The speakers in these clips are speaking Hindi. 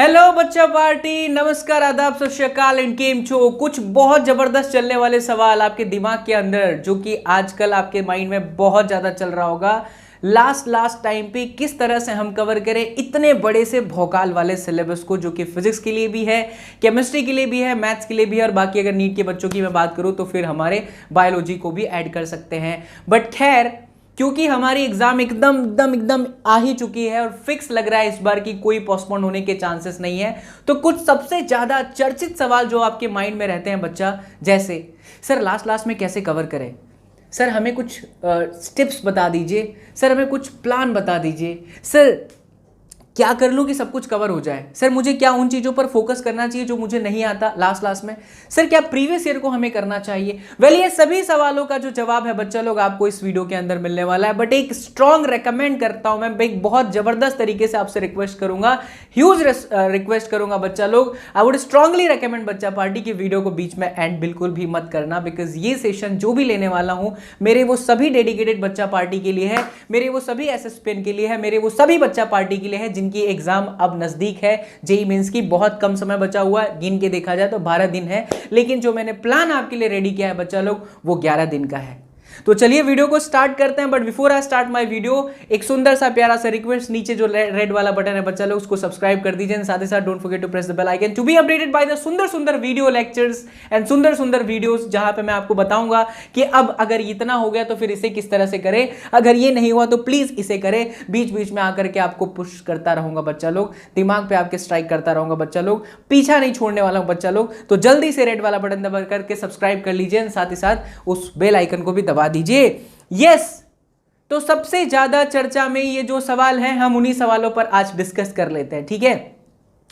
हेलो बच्चा पार्टी, नमस्कार, आदाब, सत श्री अकाल एंड केम छो। कुछ बहुत जबरदस्त चलने वाले सवाल आपके दिमाग के अंदर जो कि आजकल आपके माइंड में बहुत ज्यादा चल रहा होगा। लास्ट टाइम पे किस तरह से हम कवर करें इतने बड़े से भौकाल वाले सिलेबस को, जो कि फिजिक्स के लिए भी है, केमिस्ट्री के लिए भी है, मैथ्स के लिए भी है, और बाकी अगर नीट के बच्चों की मैं बात करूं तो फिर हमारे बायोलॉजी को भी ऐड कर सकते हैं। बट खैर, क्योंकि हमारी एग्जाम एकदम आ ही चुकी है और फिक्स लग रहा है इस बार की कोई पोस्टपोन होने के चांसेस नहीं है, तो कुछ सबसे ज्यादा चर्चित सवाल जो आपके माइंड में रहते हैं बच्चा, जैसे सर लास्ट में कैसे कवर करें, सर हमें कुछ टिप्स बता दीजिए, सर हमें कुछ प्लान बता दीजिए, सर क्या कर लूं कि सब कुछ कवर हो जाए, सर मुझे क्या उन चीज़ों पर फोकस करना चाहिए जो मुझे नहीं आता लास्ट में, सर क्या प्रीवियस ईयर को हमें करना चाहिए। वेल, ये सभी सवालों का जो जवाब है बच्चा लोग आपको इस वीडियो के अंदर मिलने वाला है। बट एक स्ट्रॉन्ग रेकमेंड करता हूं, मैं एक बहुत जबरदस्त तरीके से आपसे रिक्वेस्ट करूंगा, ह्यूज रिक्वेस्ट करूंगा बच्चा लोग। आई वुड स्ट्रांगली रेकमेंड बच्चा पार्टी की वीडियो को बीच में एंड बिल्कुल भी मत करना, बिकॉज ये सेशन जो भी लेने वाला हूं मेरे वो सभी डेडिकेटेड बच्चा पार्टी के लिए है, मेरे वो सभी एसएसपीएन के लिए है, मेरे वो सभी बच्चा पार्टी के लिए है जिनकी एग्जाम अब नजदीक है। जेईई मेंस की बहुत कम समय बचा हुआ है, गिन के देखा जाए तो 12 दिन है, लेकिन जो मैंने प्लान आपके लिए रेडी किया है बच्चा लोग वो 11 दिन का है। तो चलिए वीडियो को स्टार्ट करते हैं। But before I start my video, एक सुंदर सा प्यारा सा रिक्वेस्ट, नीचे जो रेड वाला बटन है बच्चा लोग उसको सब्सक्राइब कर दीजिए, साथ ही साथ don't forget to press the bell icon to be updated by the सुंदर वीडियो लेक्चर्स एंड सुंदर वीडियोस, जहां पे मैं आपको बताऊंगा कि अब अगर इतना हो गया तो फिर इसे किस तरह से करें, अगर ये नहीं हुआ तो प्लीज इसे करें। बीच में आकर के आपको पुश करता रहूंगा बच्चा लोग, दिमाग पे आपके स्ट्राइक करता रहूंगा बच्चा लोग, पीछा नहीं छोड़ने वाला हूं बच्चा लोग। तो जल्दी से रेड वाला बटन दबा करके सब्सक्राइब कर लीजिए, साथ ही साथ उस बेल आइकन को भी दबा दीजिए। यस, तो सबसे ज्यादा चर्चा में ये जो सवाल है हम उन्हीं सवालों पर आज डिस्कस कर लेते हैं, ठीक है।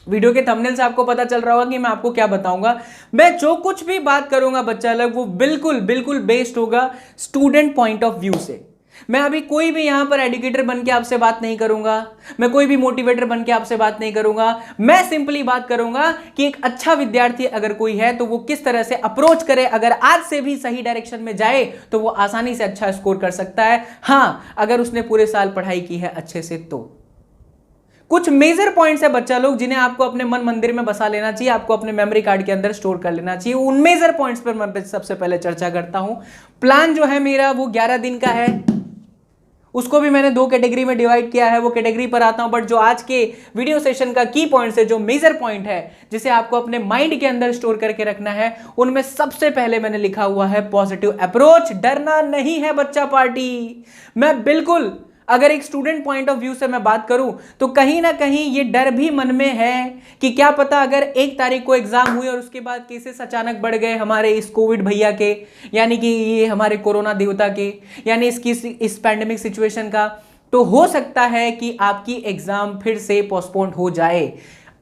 वीडियो के थंबनेल से आपको पता चल रहा होगा कि मैं आपको क्या बताऊंगा। मैं जो कुछ भी बात करूंगा बच्चा लोग वो बिल्कुल बेस्ड होगा स्टूडेंट पॉइंट ऑफ व्यू से। मैं अभी कोई भी यहां पर एजुकेटर बन के आपसे बात नहीं करूंगा, मैं कोई भी मोटिवेटर बन के आपसे बात नहीं करूंगा। मैं सिंपली बात करूंगा कि एक अच्छा विद्यार्थी अगर कोई है तो वो किस तरह से अप्रोच करे, अगर आज से भी सही डायरेक्शन में जाए तो वो आसानी से अच्छा स्कोर कर सकता है। हां, अगर उसने पूरे साल पढ़ाई की है अच्छे से तो। कुछ मेजर पॉइंट्स है बच्चा लोग जिन्हें आपको अपने मन मंदिर में बसा लेना चाहिए, आपको अपने मेमोरी कार्ड के अंदर स्टोर कर लेना चाहिए। उन मेजर पॉइंट्स पर मैं सबसे पहले चर्चा करता हूं। प्लान जो है मेरा वो 11 दिन का है, उसको भी मैंने 2 कैटेगरी में डिवाइड किया है, वो कैटेगरी पर आता हूं। बट जो आज के वीडियो सेशन का की पॉइंट्स है, जो मेजर पॉइंट है जिसे आपको अपने माइंड के अंदर स्टोर करके रखना है, उनमें सबसे पहले मैंने लिखा हुआ है पॉजिटिव अप्रोच। डरना नहीं है बच्चा पार्टी। मैं बिल्कुल, अगर एक स्टूडेंट पॉइंट ऑफ व्यू से मैं बात करूं तो कहीं ना कहीं ये डर भी मन में है कि क्या पता अगर 1 तारीख को एग्जाम हुई और उसके बाद केसेस अचानक बढ़ गए हमारे इस कोविड भैया के, यानी कि ये हमारे कोरोना देवता के, यानी इस पैंडेमिक सिचुएशन का, तो हो सकता है कि आपकी एग्जाम फिर से पोस्टपोन हो जाए।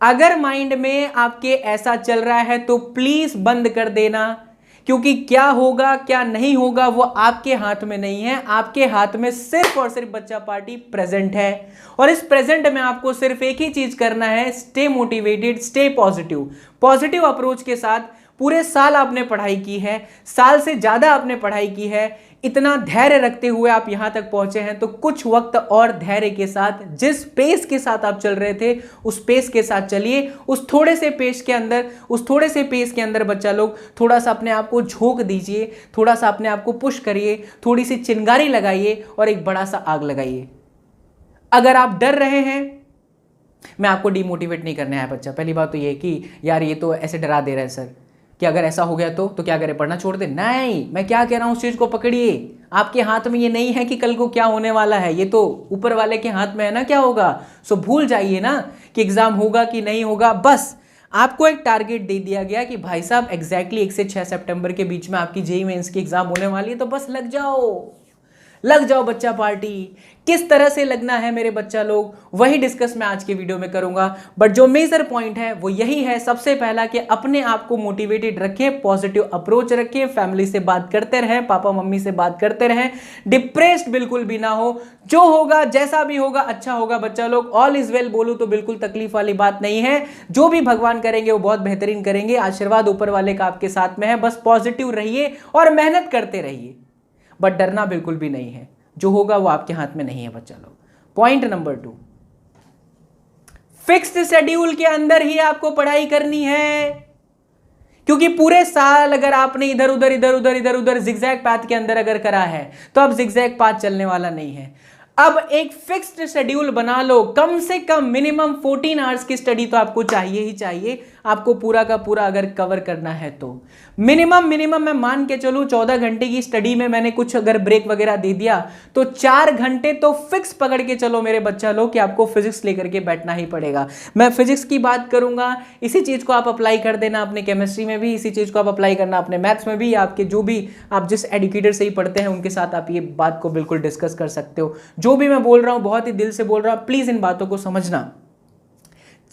अगर माइंड में आपके ऐसा चल रहा है तो प्लीज बंद कर देना, क्योंकि क्या होगा क्या नहीं होगा वो आपके हाथ में नहीं है। आपके हाथ में सिर्फ और सिर्फ बच्चा पार्टी प्रेजेंट है, और इस प्रेजेंट में आपको सिर्फ एक ही चीज करना है, stay motivated, stay positive approach के साथ। पूरे साल आपने पढ़ाई की है, साल से ज्यादा आपने पढ़ाई की है, इतना धैर्य रखते हुए आप यहां तक पहुंचे हैं, तो कुछ वक्त और धैर्य के साथ, जिस पेस के साथ आप चल रहे थे उस पेस के साथ चलिए। उस थोड़े से पेस के अंदर बच्चा लोग थोड़ा सा अपने आप को झोंक दीजिए, थोड़ा सा अपने आप को पुश करिए, थोड़ी सी चिंगारी लगाइए और एक बड़ा सा आग लगाइए। अगर आप डर रहे हैं, मैं आपको डिमोटिवेट नहीं करने आया बच्चा। पहली बात तो ये कि यार ये तो ऐसे डरा दे रहे हैं सर कि अगर ऐसा हो गया तो क्या करें, पढ़ना छोड़ दे। नहीं, मैं क्या कह रहा हूं उस चीज को पकड़िए। आपके हाथ में ये नहीं है कि कल को क्या होने वाला है, ये तो ऊपर वाले के हाथ में है ना क्या होगा। सो भूल जाइए ना कि एग्जाम होगा कि नहीं होगा। बस आपको एक टारगेट दे दिया गया कि भाई साहब एग्जैक्टली 1 से 6 सितंबर के बीच में आपकी जेईई मेंस की एग्जाम होने वाली है, तो बस लग जाओ बच्चा पार्टी। किस तरह से लगना है मेरे बच्चा लोग, वही डिस्कस मैं आज के वीडियो में करूंगा। बट जो मेजर पॉइंट है वो यही है, सबसे पहला कि अपने आप को मोटिवेटेड रखें, पॉजिटिव अप्रोच रखें, फैमिली से बात करते रहें, पापा मम्मी से बात करते रहें, डिप्रेस्ड बिल्कुल भी ना हो। जो होगा जैसा भी होगा अच्छा होगा बच्चा लोग। ऑल इज वेल बोलूं तो बिल्कुल तकलीफ वाली बात नहीं है। जो भी भगवान करेंगे वो बहुत बेहतरीन करेंगे। आशीर्वाद ऊपर वाले का आपके साथ में है। बस पॉजिटिव रहिए और मेहनत करते रहिए, बट डरना बिल्कुल भी नहीं है। जो होगा वो आपके हाथ में नहीं है बच्चा लोग। पॉइंट नंबर 2, फिक्स्ड शेड्यूल के अंदर ही आपको पढ़ाई करनी है, क्योंकि पूरे साल अगर आपने इधर उधर इधर उधर इधर उधर जिगजैग पाथ के अंदर अगर करा है तो अब जिगजैग पाथ चलने वाला नहीं है। अब एक फिक्स्ड शेड्यूल बना लो, कम से कम मिनिमम 14 आवर्स की स्टडी तो आपको चाहिए ही चाहिए, आपको पूरा का पूरा अगर कवर करना है तो मिनिमम मैं मान के चलूं 14 घंटे की स्टडी में मैंने कुछ अगर ब्रेक वगैरह दे दिया तो 4 घंटे तो फिक्स पकड़ के चलो मेरे बच्चा लोग कि आपको फिजिक्स लेकर के बैठना ही पड़ेगा। मैं फिजिक्स की बात करूंगा, इसी चीज को आप अप्लाई कर देना अपने केमिस्ट्री में भी, इसी चीज को आप अप्लाई करना अपने मैथ्स में भी, आपके जो भी आप जिस एजुकेटर से ही पढ़ते हैं उनके साथ आप ये बात को बिल्कुल डिस्कस कर सकते हो। जो भी मैं बोल रहा हूं बहुत ही दिल से बोल रहा हूं, प्लीज इन बातों को समझना।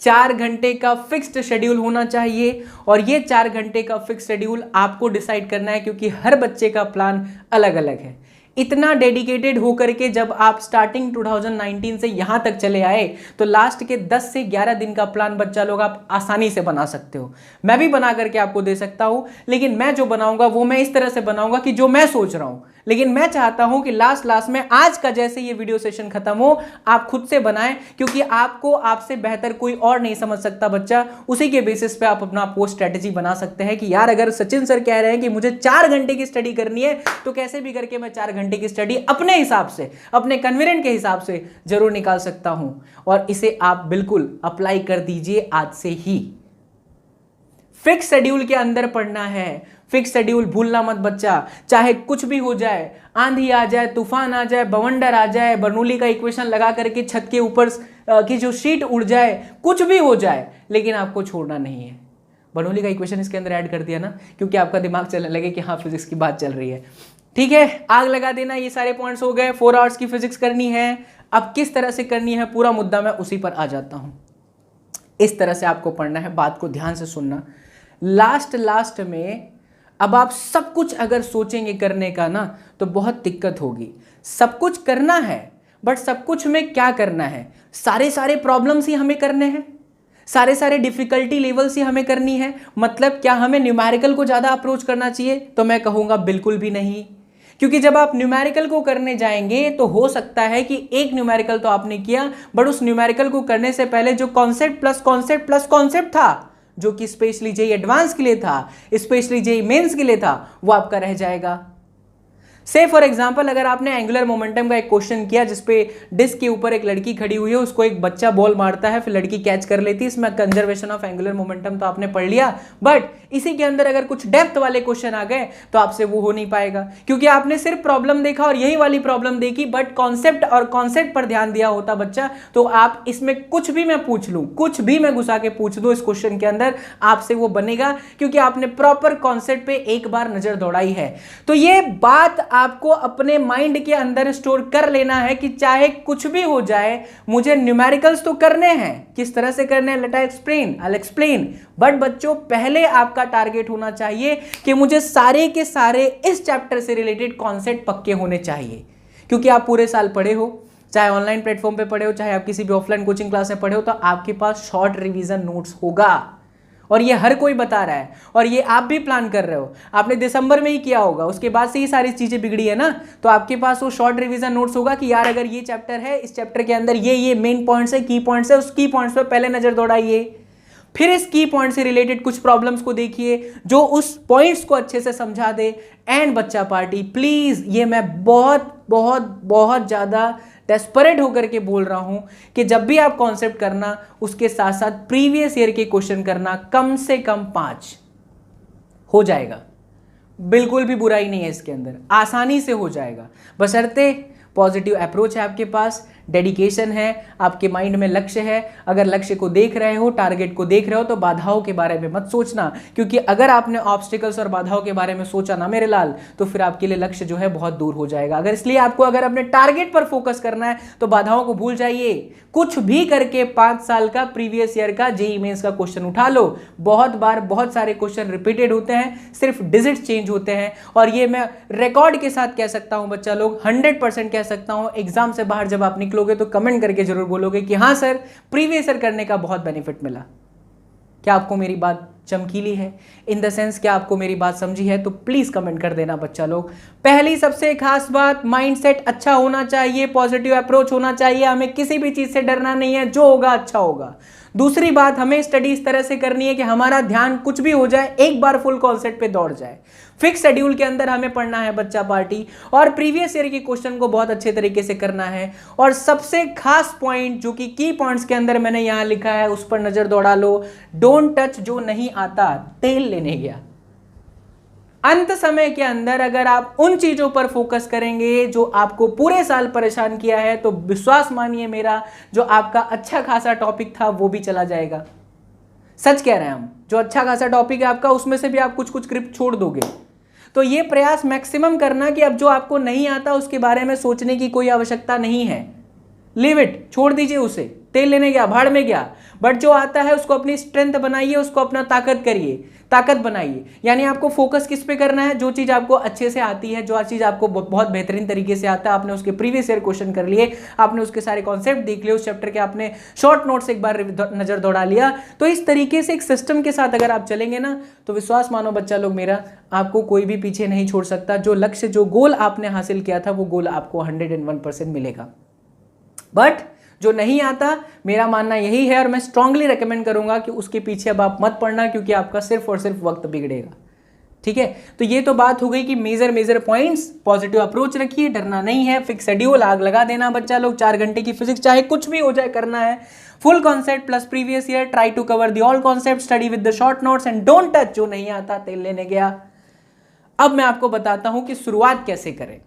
4 घंटे का फिक्स्ड शेड्यूल होना चाहिए और ये 4 घंटे का फिक्स शेड्यूल आपको डिसाइड करना है, क्योंकि हर बच्चे का प्लान अलग अलग है। इतना डेडिकेटेड होकर के जब आप स्टार्टिंग 2019 से यहां तक चले आए तो लास्ट के 10 से 11 दिन का प्लान बच्चा लोग आप आसानी से बना सकते हो। मैं भी बना करके आपको दे सकता हूं, लेकिन मैं जो बनाऊंगा वो मैं इस तरह से बनाऊंगा कि जो मैं सोच रहा हूं, लेकिन मैं चाहता हूं कि लास्ट में आज का जैसे ये वीडियो सेशन खत्म हो आप खुद से बनाएं, क्योंकि आपको आपसे बेहतर कोई और नहीं समझ सकता बच्चा। उसी के बेसिस पे आप अपना पोस्ट स्ट्रेटेजी बना सकते हैं कि यार अगर सचिन सर कह रहे हैं कि मुझे 4 घंटे की स्टडी करनी है तो कैसे भी करके मैं 4 घंटे की स्टडी अपने हिसाब से, अपने कन्वीनियंट के हिसाब से जरूर निकाल सकता हूं। और इसे आप बिल्कुल अप्लाई कर दीजिए आज से ही। फिक्स शेड्यूल के अंदर पढ़ना है, फिक्स शेड्यूल भूलना मत बच्चा। चाहे कुछ भी हो जाए, आंधी आ जाए, तूफान आ जाए, बवंडर आ जाए, बर्नौली का इक्वेशन लगा करके छत के ऊपर की जो शीट उड़ जाए, कुछ भी हो जाए, लेकिन आपको छोड़ना नहीं है। बर्नौली का इक्वेशन इसके अंदर ऐड कर दिया ना, क्योंकि आपका दिमाग चलने लगे कि हाँ फिजिक्स की बात चल रही है। ठीक है, आग लगा देना। ये सारे पॉइंट्स हो गए। 4 आवर्स की फिजिक्स करनी है। अब किस तरह से करनी है पूरा मुद्दा मैं उसी पर आ जाता हूं। इस तरह से आपको पढ़ना है, बात को ध्यान से सुनना। लास्ट में अब आप सब कुछ अगर सोचेंगे करने का ना तो बहुत दिक्कत होगी। सब कुछ करना है, बट सब कुछ में क्या करना है? सारे प्रॉब्लम्स ही हमें करने हैं, सारे डिफिकल्टी लेवल्स ही हमें करनी है। मतलब क्या हमें न्यूमेरिकल को ज्यादा अप्रोच करना चाहिए? तो मैं कहूंगा बिल्कुल भी नहीं, क्योंकि जब आप न्यूमेरिकल को करने जाएंगे तो हो सकता है कि एक न्यूमेरिकल तो आपने किया, बट उस न्यूमेरिकल को करने से पहले जो concept plus concept plus concept था, जो कि स्पेशली जेईई एडवांस के लिए था, स्पेशली जेईई मेंस के लिए था, वो आपका रह जाएगा। से फॉर एग्जांपल अगर आपने एंगुलर मोमेंटम का एक क्वेश्चन किया जिसपे डिस्क के ऊपर एक लड़की खड़ी हुई है, उसको एक बच्चा बॉल मारता है, फिर लड़की कैच कर लेती है, इसमें कंजर्वेशन ऑफ एंगुलर मोमेंटम तो आपने पढ़ लिया, बट इसी के अंदर अगर कुछ डेप्थ वाले क्वेश्चन आ गए तो आपसे वो हो नहीं पाएगा, क्योंकि आपने सिर्फ प्रॉब्लम देखा और यही वाली प्रॉब्लम देखी, बट कॉन्सेप्ट और कॉन्सेप्ट पर ध्यान दिया होता बच्चा, तो आप इसमें कुछ भी मैं पूछ लूं, कुछ भी मैं घुसा के पूछ दूं इस क्वेश्चन के अंदर, आपसे वो बनेगा, क्योंकि आपने प्रॉपर कॉन्सेप्ट पे एक बार नजर दौड़ाई है। तो ये बात आपको अपने माइंड के अंदर स्टोर कर लेना है कि चाहे कुछ भी हो जाए, मुझे न्यूमेरिकल्स तो करने हैं। किस तरह से करने हैं? Late I explain. बट बच्चों पहले आपका टारगेट होना चाहिए कि मुझे सारे के सारे इस चैप्टर से रिलेटेड कॉन्सेप्ट पक्के होने चाहिए, क्योंकि आप पूरे साल पढ़े हो, चाहे ऑनलाइन प्लेटफॉर्म पे पढ़े हो, चाहे आप किसी भी ऑफलाइन कोचिंग क्लास में पढ़े हो, तो आपके पास शॉर्ट रिवीजन नोट्स होगा। और ये हर कोई बता रहा है, और ये आप भी प्लान कर रहे हो, आपने दिसंबर में ही किया होगा, उसके बाद से ही सारी चीजें बिगड़ी है ना, तो आपके पास वो शॉर्ट रिवीजन नोट्स होगा कि यार अगर ये चैप्टर है, इस चैप्टर के अंदर ये मेन पॉइंट्स है, की पॉइंट्स है, उस की पॉइंट्स पे पहले नजर दौड़ाइए, फिर इस की पॉइंट से रिलेटेड कुछ प्रॉब्लम्स को देखिए जो उस पॉइंट्स को अच्छे से समझा दे। एंड बच्चा पार्टी प्लीज, ये मैं बहुत ज्यादा डेस्परेट होकर के बोल रहा हूं कि जब भी आप कॉन्सेप्ट करना, उसके साथ साथ प्रीवियस ईयर के क्वेश्चन करना, कम से कम 5 हो जाएगा। बिल्कुल भी बुराई नहीं है इसके अंदर, आसानी से हो जाएगा, बशर्ते पॉजिटिव अप्रोच है आपके पास, डेडिकेशन है, आपके माइंड में लक्ष्य है। अगर लक्ष्य को देख रहे हो, टारगेट को देख रहे हो, तो बाधाओं के बारे में मत सोचना, क्योंकि अगर आपने ऑब्स्टिकल्स और बाधाओं के बारे में सोचा ना मेरे लाल, तो फिर आपके लिए लक्ष्य जो है बहुत दूर हो जाएगा। अगर इसलिए आपको अगर अपने टारगेट पर फोकस करना है तो बाधाओं को भूल जाइए। कुछ भी करके 5 साल का प्रीवियस ईयर का जेईई मेंस का क्वेश्चन उठा लो। बहुत बार बहुत सारे क्वेश्चन रिपीटेड होते हैं, सिर्फ डिजिट चेंज होते हैं, और ये मैं रिकॉर्ड के साथ कह सकता हूं बच्चा लोग, 100% कह सकता हूं। एग्जाम से बाहर जब आप निकलोगे तो कमेंट करके जरूर बोलोगे कि हाँ सर, प्रीवियस ईयर करने का बहुत बेनिफिट मिला। क्या आपको मेरी बात चमकीली है? इन द सेंस क्या आपको मेरी बात समझी है? तो प्लीज कमेंट कर देना बच्चा लोग। पहली सबसे खास बात, माइंडसेट अच्छा होना चाहिए, पॉजिटिव अप्रोच होना चाहिए, हमें किसी भी चीज से डरना नहीं है, जो होगा अच्छा होगा। दूसरी बात, हमें स्टडी इस तरह से करनी है कि हमारा ध्यान कुछ भी हो जाए एक बार फुल कॉन्सेप्ट पे दौड़ जाए। फिक्स शेड्यूल के अंदर हमें पढ़ना है बच्चा पार्टी, और प्रीवियस ईयर के क्वेश्चन को बहुत अच्छे तरीके से करना है। और सबसे खास पॉइंट जो कि की पॉइंट्स के अंदर मैंने यहां लिखा है उस पर नजर दौड़ा लो। डोंट टच जो नहीं आता तेल लेने गया। अंत समय के अंदर अगर आप उन चीजों पर फोकस करेंगे जो आपको पूरे साल परेशान किया है, तो विश्वास मानिए मेरा, जो आपका अच्छा खासा टॉपिक था वो भी चला जाएगा। सच कह रहे हैं हम, जो अच्छा खासा टॉपिक है आपका उसमें से भी आप कुछ कुछ स्क्रिप्ट छोड़ दोगे। तो ये प्रयास मैक्सिमम करना कि अब जो आपको नहीं आता उसके बारे में सोचने की कोई आवश्यकता नहीं है। लीव इट, छोड़ दीजिए उसे, तेल लेने गया भाड़ में गया। बट जो आता है उसको अपनी स्ट्रेंथ बनाइए, उसको अपना ताकत करिए, ताकत बनाइए। यानी आपको फोकस किस पे करना है? जो चीज आपको अच्छे से आती है, जो चीज आपको बहुत बेहतरीन तरीके से आता है, आपने उसके प्रीवियस ईयर क्वेश्चन कर लिए, आपने उसके सारे कॉन्सेप्ट देख लिए, उस चैप्टर के आपने शॉर्ट नोट्स एक बार नजर दौड़ा लिया। तो इस तरीके से एक सिस्टम के साथ अगर आप चलेंगे ना, तो विश्वास मानो बच्चा लोग मेरा, आपको कोई भी पीछे नहीं छोड़ सकता। जो लक्ष्य, जो गोल आपने हासिल किया था, वो गोल आपको 101% मिलेगा। बट जो नहीं आता, मेरा मानना यही है और मैं स्ट्रांगली रेकमेंड करूंगा कि उसके पीछे अब आप मत पड़ना, क्योंकि आपका सिर्फ और सिर्फ वक्त बिगड़ेगा। ठीक है, तो ये तो बात हो गई कि मेजर पॉइंट्स। पॉजिटिव अप्रोच रखिए, डरना नहीं है, फिक्स शेड्यूल, आग लगा देना बच्चा लोग। 4 घंटे की फिजिक्स चाहे कुछ भी हो जाए करना है। Full concept plus previous year, try to cover the all concept, study with the short notes and don't touch जो नहीं आता तेल लेने गया। अब मैं आपको बताता हूं कि शुरुआत कैसे करें।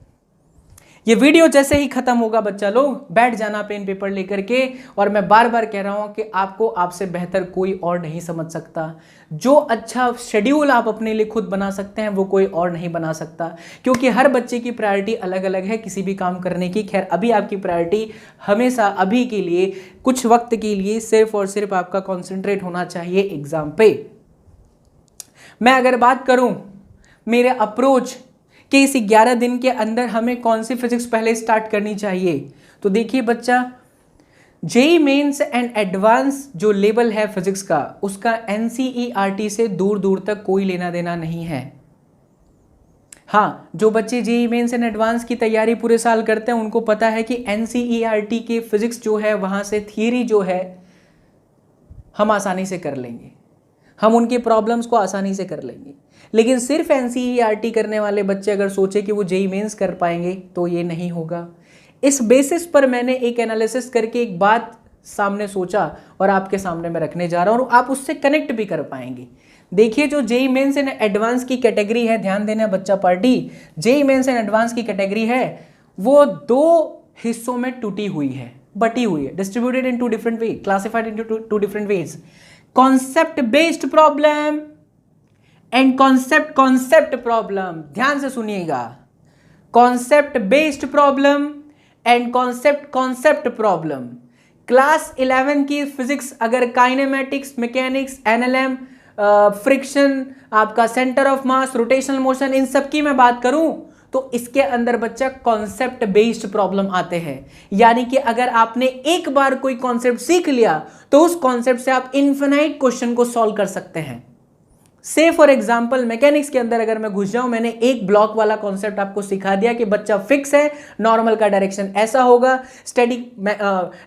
ये वीडियो जैसे ही खत्म होगा बच्चा लोग, बैठ जाना पेन पेपर लेकर के। और मैं बार बार कह रहा हूं कि आपको आपसे बेहतर कोई और नहीं समझ सकता। जो अच्छा शेड्यूल आप अपने लिए खुद बना सकते हैं वो कोई और नहीं बना सकता, क्योंकि हर बच्चे की प्रायोरिटी अलग अलग है किसी भी काम करने की। खैर, अभी आपकी प्रायोरिटी हमेशा अभी के लिए, कुछ वक्त के लिए सिर्फ और सिर्फ आपका कॉन्सेंट्रेट होना चाहिए एग्जाम पे। मैं अगर बात करूं मेरे अप्रोच कि इस 11 दिन के अंदर हमें कौन सी फिजिक्स पहले स्टार्ट करनी चाहिए, तो देखिए बच्चा, जेईई मेंस एंड एडवांस जो लेवल है फिजिक्स का, उसका एनसीईआरटी से दूर दूर तक कोई लेना देना नहीं है। हाँ, जो बच्चे जेईई मेंस एंड एडवांस की तैयारी पूरे साल करते हैं उनको पता है कि एनसीईआरटी के फिजिक्स जो है वहां से थियरी जो है हम आसानी से कर लेंगे, हम उनके प्रॉब्लम्स को आसानी से कर लेंगे। लेकिन सिर्फ एनसीईआरटी करने वाले बच्चे अगर सोचे कि वो जेईई मेंस कर पाएंगे तो ये नहीं होगा। इस बेसिस पर मैंने एक एनालिसिस करके एक बात सामने सोचा और आपके सामने मैं रखने जा रहा हूं, और आप उससे कनेक्ट भी कर पाएंगे। देखिए, जो जेईई मेंस एंड एडवांस की कैटेगरी है, ध्यान देना बच्चा party, JEE mains and advance की कैटेगरी है वो 2 हिस्सों में टूटी हुई है, बटी हुई है, distributed in 2 different way, classified into 2 different ways. Concept based problem and concept problem. ध्यान से सुनिएगा, concept based problem and concept problem. Class 11 की फिजिक्स अगर काइनेमेटिक्स, मैकेनिक्स, एनएलएम, फ्रिक्शन, आपका centre of mass, rotational motion, इन सब की मैं बात करूं तो इसके अंदर बच्चा कॉन्सेप्ट बेस्ड प्रॉब्लम आते हैं। यानी कि अगर आपने एक बार कोई कॉन्सेप्ट सीख लिया तो उस कॉन्सेप्ट से आप इनफिनाइट क्वेश्चन को सॉल्व कर सकते हैं। से फॉर एग्जाम्पल मैकेनिक्स के अंदर अगर मैं घुस जाऊं, मैंने एक ब्लॉक वाला कॉन्सेप्ट आपको सिखा दिया कि बच्चा फिक्स है, नॉर्मल का डायरेक्शन ऐसा होगा, स्टडी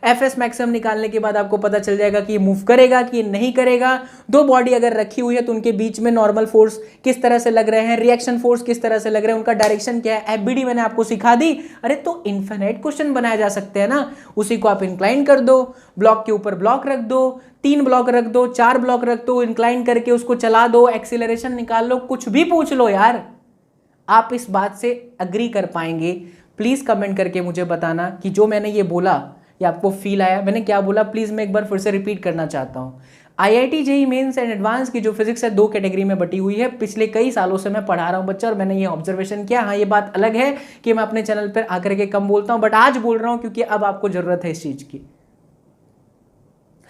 एफएस मैक्सिमम निकालने के बाद आपको पता चल जाएगा कि ये मूव करेगा कि ये नहीं करेगा। 2 बॉडी अगर रखी हुई है तो उनके बीच में नॉर्मल फोर्स किस तरह से लग रहे हैं, रिएक्शन फोर्स किस तरह से लग रहे हैं, उनका डायरेक्शन क्या है, एफबीडी मैंने आपको सिखा दी। अरे तो इनफिनिट क्वेश्चन बनाए जा सकते हैं ना, उसी को आप इंक्लाइन कर दो, ब्लॉक के ऊपर ब्लॉक रख दो, 3 ब्लॉक रख दो, 4 ब्लॉक रख दो, इंक्लाइन करके उसको चला दो, एक्सीलरेशन निकाल लो, कुछ भी पूछ लो यार। आप इस बात से अग्री कर पाएंगे? प्लीज कमेंट करके मुझे बताना कि जो मैंने ये बोला ये आपको फील आया। मैंने क्या बोला प्लीज मैं एक बार फिर से रिपीट करना चाहता हूं। IIT JEE mains and advance की जो फिजिक्स है 2 कैटेगरी में बटी हुई है। पिछले कई सालों से मैं पढ़ा रहा हूं बच्चा, और मैंने ये ऑब्जर्वेशन किया। हाँ, ये बात अलग है कि मैं अपने चैनल पर आकर के कम बोलता हूं, बट आज बोल रहा हूं क्योंकि अब आपको जरूरत है इस चीज की।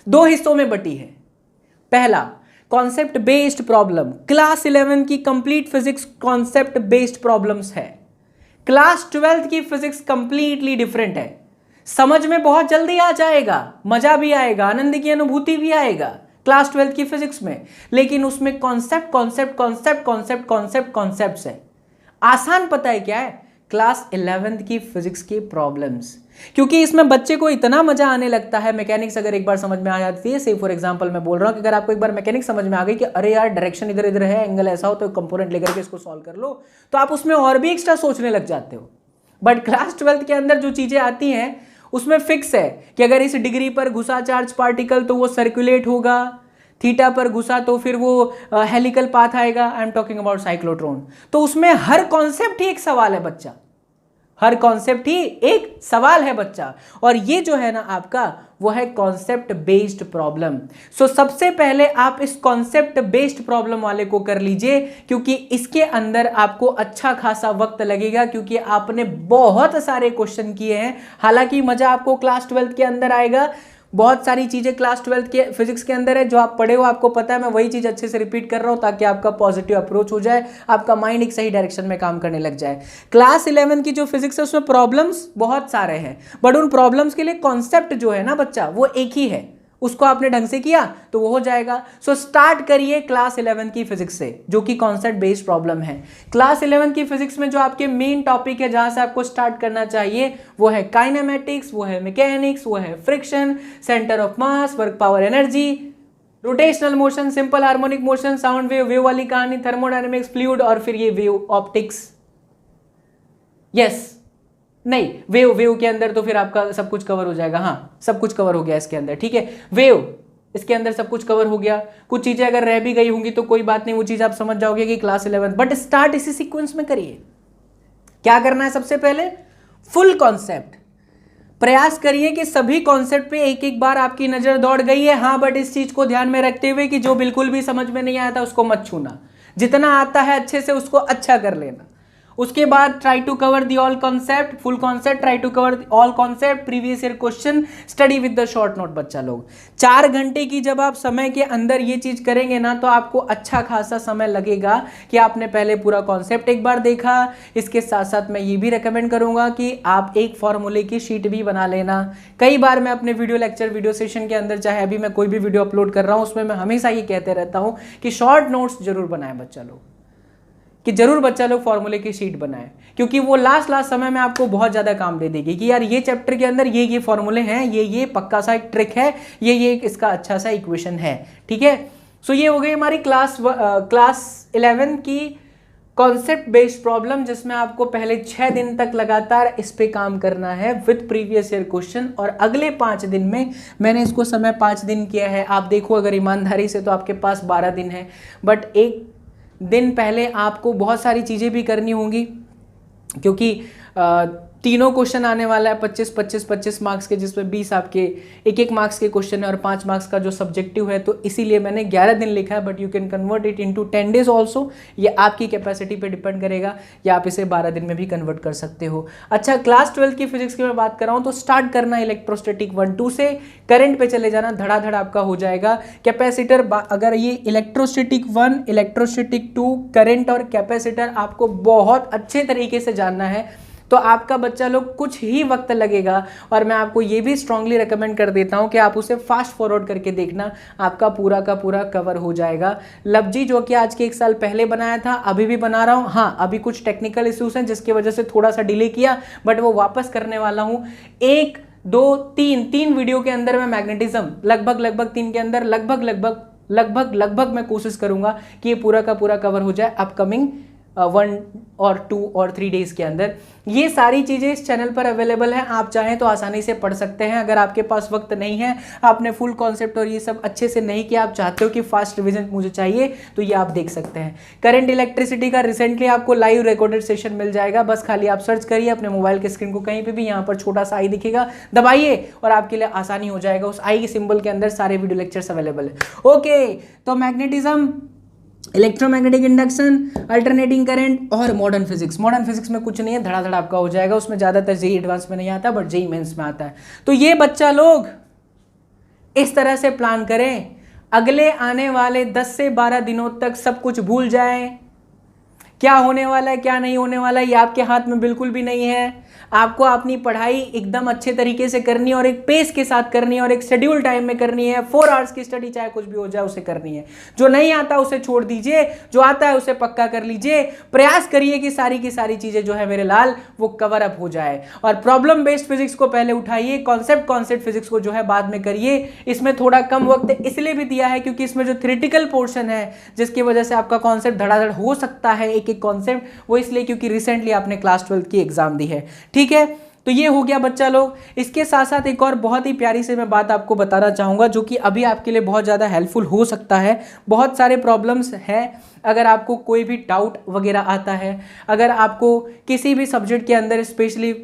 2 हिस्सों में बटी है। पहला, कॉन्सेप्ट बेस्ड प्रॉब्लम, क्लास 11 की complete physics concept based problems है। क्लास 12 की फिजिक्स कंप्लीटली डिफरेंट है। समझ में बहुत जल्दी आ जाएगा, मजा भी आएगा, आनंद की अनुभूति भी आएगा क्लास 12 की फिजिक्स में, लेकिन उसमें कॉन्सेप्ट है। आसान पता है क्या है? क्लास 11th की फिजिक्स के प्रॉब्लम्स, क्योंकि इसमें बच्चे को इतना मजा आने लगता है। मैकेनिक्स अगर एक बार समझ में आ जाती है, से फॉर एग्जांपल मैं बोल रहा हूँ कि अगर आपको एक बार मैकेनिक्स समझ में आ गई कि अरे यार डायरेक्शन इधर इधर है, एंगल ऐसा हो, तो कंपोनेंट लेकर के इसको सॉल्व कर लो, तो आप उसमें और भी एक्स्ट्रा सोचने लग जाते हो। बट क्लास 12th के अंदर जो चीजें आती हैं उसमें फिक्स है कि अगर इस डिग्री पर घुसा चार्ज पार्टिकल तो वो सर्कुलेट होगा, थीटा पर घुसा तो फिर वो हेलिकल पाथ आएगा। I am talking about cyclotron. तो उसमें हर कॉन्सेप्ट ही एक सवाल है बच्चा, हर कॉन्सेप्ट ही एक सवाल है बच्चा। और ये जो है ना आपका वो है कॉन्सेप्ट बेस्ड प्रॉब्लम। सो सबसे पहले आप इस कॉन्सेप्ट बेस्ड प्रॉब्लम वाले को कर लीजिए, क्योंकि इसके अंदर आपको अच्छा खासा वक्त लगेगा, क्योंकि आपने बहुत सारे क्वेश्चन किए हैं। हालांकि मजा आपको क्लास 12th के अंदर आएगा, बहुत सारी चीजें क्लास 12th के फिजिक्स के अंदर है जो आप पढ़े हो, आपको पता है। मैं वही चीज अच्छे से रिपीट कर रहा हूं ताकि आपका पॉजिटिव अप्रोच हो जाए, आपका माइंड एक सही डायरेक्शन में काम करने लग जाए। क्लास 11 की जो फिजिक्स है उसमें प्रॉब्लम्स बहुत सारे हैं, बट उन प्रॉब्लम्स के लिए कॉन्सेप्ट जो है ना बच्चा वो एक ही है, उसको आपने ढंग से किया तो वो हो जाएगा। सो स्टार्ट करिए क्लास 11 की फिजिक्स से, जो कि कॉन्सेप्ट बेस्ड प्रॉब्लम है। क्लास 11 की फिजिक्स में जो आपके मेन टॉपिक है जहां से आपको स्टार्ट करना चाहिए वो है काइनेमेटिक्स, वो है मैकेनिक्स, वो है friction, centre of mass, work power energy, rotational motion, simple harmonic motion, sound wave, wave वाली कहानी, थर्मोडायनेमिक्स, फ्लूइड, और फिर ये वेव ऑप्टिक्स। यस नहीं, वेव के अंदर तो फिर आपका सब कुछ कवर हो जाएगा। हाँ, सब कुछ कवर हो गया इसके अंदर, ठीक है। वेव इसके अंदर सब कुछ कवर हो गया। कुछ चीजें अगर रह भी गई होंगी तो कोई बात नहीं, वो चीज आप समझ जाओगे कि क्लास 11। बट स्टार्ट इसी सीक्वेंस में करिए। क्या करना है सबसे पहले? फुल कॉन्सेप्ट प्रयास करिए कि सभी कॉन्सेप्ट पे एक एक बार आपकी नजर दौड़ गई है। हाँ, बट इस चीज को ध्यान में रखते हुए कि जो बिल्कुल भी समझ में नहीं आया था उसको मत छूना, जितना आता है अच्छे से उसको अच्छा कर लेना। उसके बाद try to cover the all concept, full concept, try to cover all concept, previous year question, study with the short note. बच्चा लोग 4 घंटे की जब आप समय के अंदर ये चीज करेंगे ना तो आपको अच्छा खासा समय लगेगा कि आपने पहले पूरा कॉन्सेप्ट एक बार देखा। इसके साथ साथ मैं ये भी रेकमेंड करूंगा कि आप एक फॉर्मूले की शीट भी बना लेना। कई बार मैं अपने वीडियो लेक्चर, वीडियो सेशन के अंदर, चाहे अभी मैं कोई भी वीडियो अपलोड कर रहा हूं उसमें मैं हमेशा ये कहते रहता हूं कि शॉर्ट नोट्स जरूर बनाएं बच्चा लोग, कि जरूर बच्चा लोग फॉर्मूले की शीट बनाए, क्योंकि वो लास्ट समय में आपको बहुत ज्यादा काम दे देगी कि यार ये चैप्टर के अंदर ये फॉर्मूले हैं, ये पक्का सा एक ट्रिक है, ये इसका अच्छा सा इक्वेशन है, ठीक है। सो ये हो गई हमारी क्लास 11 की कॉन्सेप्ट बेस्ड प्रॉब्लम, जिसमें आपको पहले 6 दिन तक लगातार इस पे काम करना है विद प्रीवियस ईयर क्वेश्चन। और अगले 5 दिन में मैंने इसको समय 5 दिन किया है। आप देखो अगर ईमानदारी से तो आपके पास 12 दिन है, बट एक दिन पहले आपको बहुत सारी चीज़ें भी करनी होंगी, क्योंकि तीनों क्वेश्चन आने वाला है 25 मार्क्स के, जिसमें 20 आपके 1 मार्क्स के क्वेश्चन है और 5 मार्क्स का जो सब्जेक्टिव है। तो इसीलिए मैंने 11 दिन लिखा है, but you can convert it into 10 days also. ये आपकी कैपेसिटी पे डिपेंड करेगा, या आप इसे 12 दिन में भी कन्वर्ट कर सकते हो। अच्छा, क्लास 12 की फिजिक्स की मैं बात कर रहा हूँ तो स्टार्ट करना इलेक्ट्रोस्टैटिक 1-2 से, करंट पे चले जाना, धड़ाधड़ आपका हो जाएगा। कैपेसिटर, अगर ये इलेक्ट्रोस्टैटिक 1, इलेक्ट्रोस्टैटिक 2, करंट और कैपेसिटर आपको बहुत अच्छे तरीके से जानना है तो आपका बच्चा लोग कुछ ही वक्त लगेगा। और मैं आपको ये भी स्ट्रांगली रेकमेंड कर देता हूं कि आप उसे फास्ट फॉरवर्ड करके देखना, आपका पूरा का पूरा कवर हो जाएगा। लवजी जो कि आज के 1 साल पहले बनाया था, अभी भी बना रहा हूं। हाँ, अभी कुछ टेक्निकल इश्यूज हैं जिसकी वजह से थोड़ा सा डिले किया, बट वो वापस करने वाला हूं। 1, 2, 3 वीडियो के अंदर मैं मैग्नेटिज्म लगभग 3 के अंदर लगभग मैं कोशिश करूंगा कि ये पूरा का पूरा कवर हो जाए अपकमिंग 1 और 2 और 3 डेज के अंदर। ये सारी चीजें इस चैनल पर अवेलेबल हैं, आप चाहें तो आसानी से पढ़ सकते हैं। अगर आपके पास वक्त नहीं है, आपने फुल कॉन्सेप्ट और ये सब अच्छे से नहीं किया, आप चाहते हो कि फास्ट रिवीजन मुझे चाहिए, तो ये आप देख सकते हैं। करंट इलेक्ट्रिसिटी का रिसेंटली आपको लाइव रिकॉर्डेड सेशन मिल जाएगा, बस खाली आप सर्च करिए अपने मोबाइल के स्क्रीन को, कहीं पे भी यहाँ पर छोटा सा आई दिखेगा, दबाइए और आपके लिए आसानी हो जाएगा। उस आई के सिंबल के अंदर सारे वीडियो लेक्चर्स अवेलेबल है। ओके, तो magnetism, electromagnetic induction, alternating current और मॉडर्न फिजिक्स। मॉडर्न फिजिक्स में कुछ नहीं है, धड़ाधड़ आपका हो जाएगा। उसमें ज़्यादातर जेई एडवांस में नहीं आता, बट जेई मेंस में आता है। तो ये बच्चा लोग इस तरह से प्लान करें, अगले आने वाले 10 से 12 दिनों तक सब कुछ भूल जाएं। क्या होने वाला है क्या नहीं होने वाला है ये आपके हाथ में बिल्कुल भी नहीं है। आपको अपनी पढ़ाई एकदम अच्छे तरीके से करनी है और एक पेस के साथ करनी है और एक शेड्यूल टाइम में करनी है। 4 आवर्स की स्टडी चाहे कुछ भी हो जाए उसे करनी है। जो नहीं आता उसे छोड़ दीजिए, जो आता है उसे पक्का कर लीजिए। प्रयास करिए कि सारी की सारी चीजें जो है मेरे लाल वो कवर अप हो जाए। और प्रॉब्लम बेस्ड फिजिक्स को पहले उठाइए, कॉन्सेप्ट फिजिक्स को जो है बाद में करिए। इसमें थोड़ा कम वक्त इसलिए भी दिया है क्योंकि इसमें जो थ्योरेटिकल पोर्शन है जिसकी वजह से आपका कॉन्सेप्ट धड़ाधड़ हो सकता है एक एक कॉन्सेप्ट, वो इसलिए क्योंकि रिसेंटली आपने क्लास 12 की एग्जाम दी है। ठीक है, तो ये हो गया बच्चा लोग। इसके साथ साथ एक और बहुत ही प्यारी से मैं बात आपको बताना चाहूँगा जो कि अभी आपके लिए बहुत ज़्यादा हेल्पफुल हो सकता है। बहुत सारे प्रॉब्लम्स हैं, अगर आपको कोई भी डाउट वगैरह आता है, अगर आपको किसी भी सब्जेक्ट के अंदर स्पेशली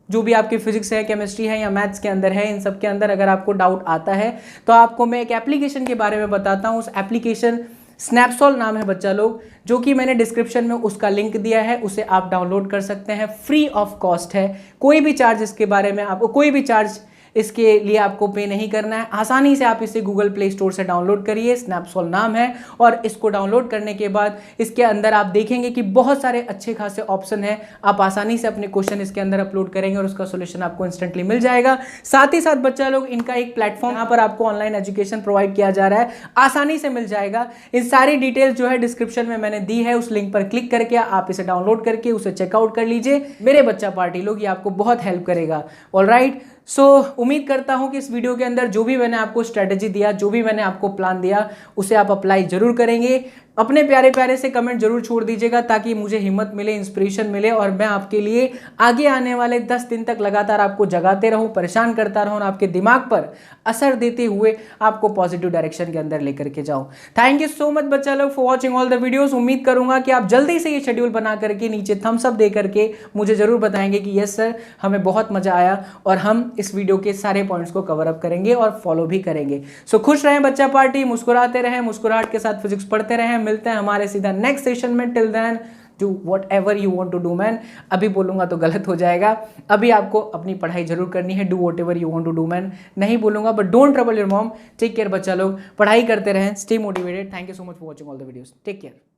जो भी आपकी फिजिक्स है, केमिस्ट्री है या मैथ्स के अंदर है, इन सब के अंदर अगर आपको डाउट आता है तो आपको मैं एक एप्लीकेशन के बारे में बताता हूँ। उस एप्लीकेशन स्नैपसॉल्व नाम है बच्चा लोग, जो कि मैंने डिस्क्रिप्शन में उसका लिंक दिया है, उसे आप डाउनलोड कर सकते हैं। फ्री ऑफ कॉस्ट है, कोई भी चार्ज इसके बारे में आपको कोई भी चार्ज इसके लिए आपको पे नहीं करना है। आसानी से आप इसे गूगल प्ले स्टोर से डाउनलोड करिए, स्नैपसॉल्व नाम है। और इसको डाउनलोड करने के बाद इसके अंदर आप देखेंगे कि बहुत सारे अच्छे खासे ऑप्शन है। आप आसानी से अपने क्वेश्चन इसके अंदर अपलोड करेंगे और उसका सोल्यूशन आपको इंस्टेंटली मिल जाएगा। साथ ही साथ बच्चा लोग इनका एक प्लेटफॉर्म यहाँ पर आपको ऑनलाइन एजुकेशन प्रोवाइड किया जा रहा है, आसानी से मिल जाएगा। इन सारी डिटेल्स जो है डिस्क्रिप्शन में मैंने दी है, उस लिंक पर क्लिक करके आप इसे डाउनलोड करके उसे चेकआउट कर लीजिए। मेरे बच्चा पार्टी लोग, ये आपको बहुत हेल्प करेगा। ऑलराइट, सो उम्मीद करता हूं कि इस वीडियो के अंदर जो भी मैंने आपको स्ट्रेटेजी दिया, जो भी मैंने आपको प्लान दिया, उसे आप अप्लाई जरूर करेंगे। अपने प्यारे प्यारे से कमेंट जरूर छोड़ दीजिएगा ताकि मुझे हिम्मत मिले, इंस्पिरेशन मिले और मैं आपके लिए आगे आने वाले 10 दिन तक लगातार आपको जगाते रहूं, परेशान करता रहूं और आपके दिमाग पर असर देते हुए आपको पॉजिटिव डायरेक्शन के अंदर लेकर के जाऊं। थैंक यू सो मच बच्चा लोग for watching all the videos. उम्मीद करूंगा कि आप जल्दी से ये शेड्यूल बना करके नीचे थम्स अप दे करके मुझे जरूर बताएंगे कि यस सर, हमें बहुत मजा आया और हम इस वीडियो के सारे पॉइंट्स को कवर अप करेंगे और फॉलो भी करेंगे। सो खुश रहें बच्चा पार्टी, मुस्कुराते रहें, मुस्कुराहट के साथ फिजिक्स पढ़ते रहें। मिलते हैं हमारे सीधा नेक्स्ट सेशन में। Till then do whatever you want to do man. अभी बोलूंगा तो गलत हो जाएगा, अभी आपको अपनी पढ़ाई जरूर करनी है। Do whatever you want to do man नहीं बोलूंगा, but don't trouble your mom. Take care बच्चा लोग, पढ़ाई करते रहें, stay motivated. Thank you so much for watching all the videos. Take care.